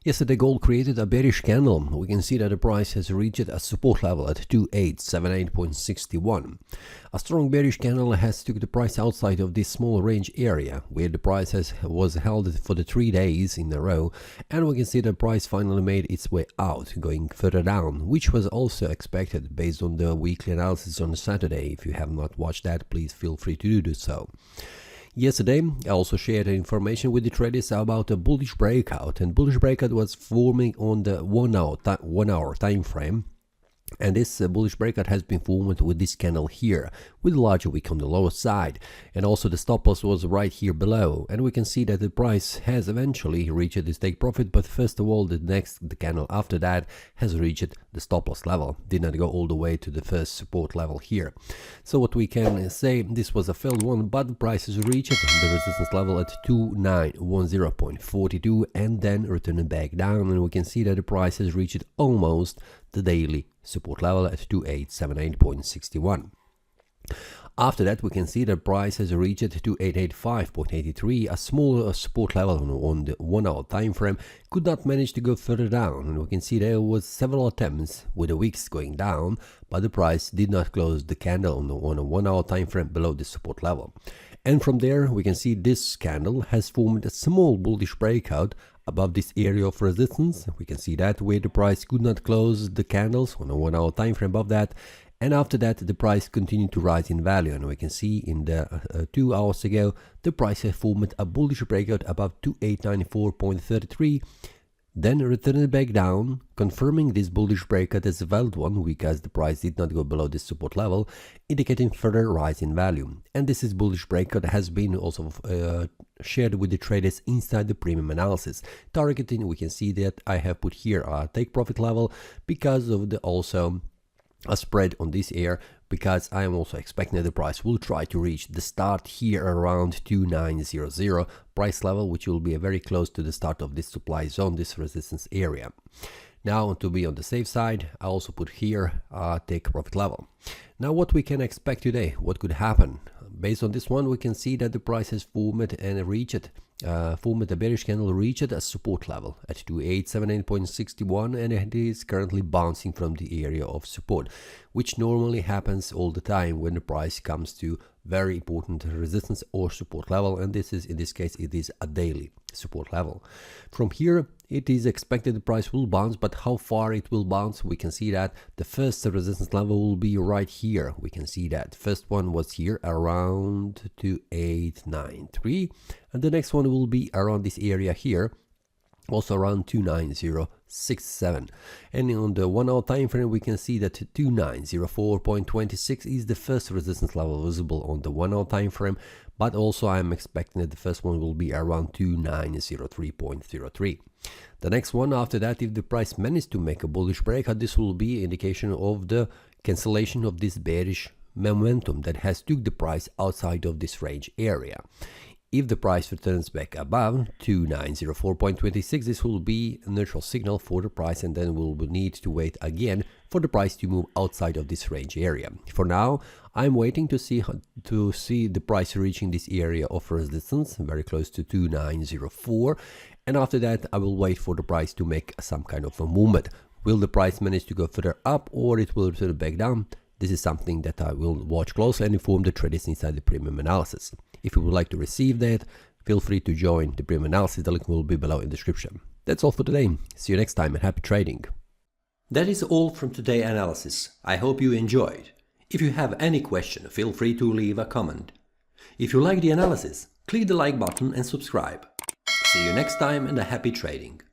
Yesterday, gold created a bearish candle. We can see that the price has reached a support level at 2878.61. A strong bearish candle has took the price outside of this small range area, where the price was held for the 3 days in a row, and we can see the price finally made its way out, going further down, which was also expected based on the weekly analysis on Saturday. If you have not watched that, please feel free to do so. Yesterday, I also shared information with the traders about a bullish breakout, and bullish breakout was forming on the 1 hour time frame. And this bullish breakout has been formed with this candle here, with a larger wick on the lower side, and also the stop loss was right here below. And we can see that the price has eventually reached this take profit, but first of all, the candle after that has reached the stop loss level, did not go all the way to the first support level here. So what we can say, this was a failed one, but the price has reached the resistance level at 2910.42 and then returning back down, and we can see that the price has reached almost the daily support level at 2878.61. After that, we can see the price has reached 2885.83, a small support level on the 1 hour time frame, could not manage to go further down, and we can see there was several attempts with the wicks going down, but the price did not close the candle on a 1 hour time frame below the support level. And from there, we can see this candle has formed a small bullish breakout above this area of resistance. We can see that where the price could not close the candles on a 1 hour time frame above that, and after that the price continued to rise in value, and we can see in the 2 hours ago the price has formed a bullish breakout above 2894.33, then returned back down, confirming this bullish breakout as a valid one because the price did not go below this support level, indicating further rise in value. And this is bullish breakout has been also shared with the traders inside the premium analysis. Targeting, we can see that I have put here a take profit level because of the also a spread on this area, because I am also expecting that the price will try to reach the start here around 2900 price level, which will be very close to the start of this supply zone, this resistance area. Now, to be on the safe side, I also put here a take profit level. Now, what we can expect today, what could happen? Based on this one, we can see that the price has formed and reached formed a bearish candle, reached a support level at 2878.61, and it is currently bouncing from the area of support, which normally happens all the time when the price comes to very important resistance or support level, and this is, in this case, it is a daily support level. From here, it is expected the price will bounce, but how far it will bounce, we can see that the first resistance level will be right here. We can see that first one was here around 2893, and the next one will be around this area here, also around 29067. And on the 1 hour time frame, we can see that 2904.26 is the first resistance level visible on the 1 hour time frame, but also I am expecting that the first one will be around 2903.03. The next one after that, if the price manages to make a bullish breakout, this will be an indication of the cancellation of this bearish momentum that has took the price outside of this range area. If the price returns back above 2904.26, this will be a neutral signal for the price, and then we'll need to wait again for the price to move outside of this range area. For now, I'm waiting to see the price reaching this area of resistance, very close to 2904, and after that I will wait for the price to make some kind of a movement. Will the price manage to go further up, or it will return back down? This is something that I will watch closely and inform the traders inside the premium analysis. If you would like to receive that, feel free to join the premium analysis. The link will be below in the description. That's all for today. See you next time and happy trading. That is all from today's analysis. I hope you enjoyed. If you have any question, feel free to leave a comment. If you like the analysis, click the like button and subscribe. See you next time and a happy trading.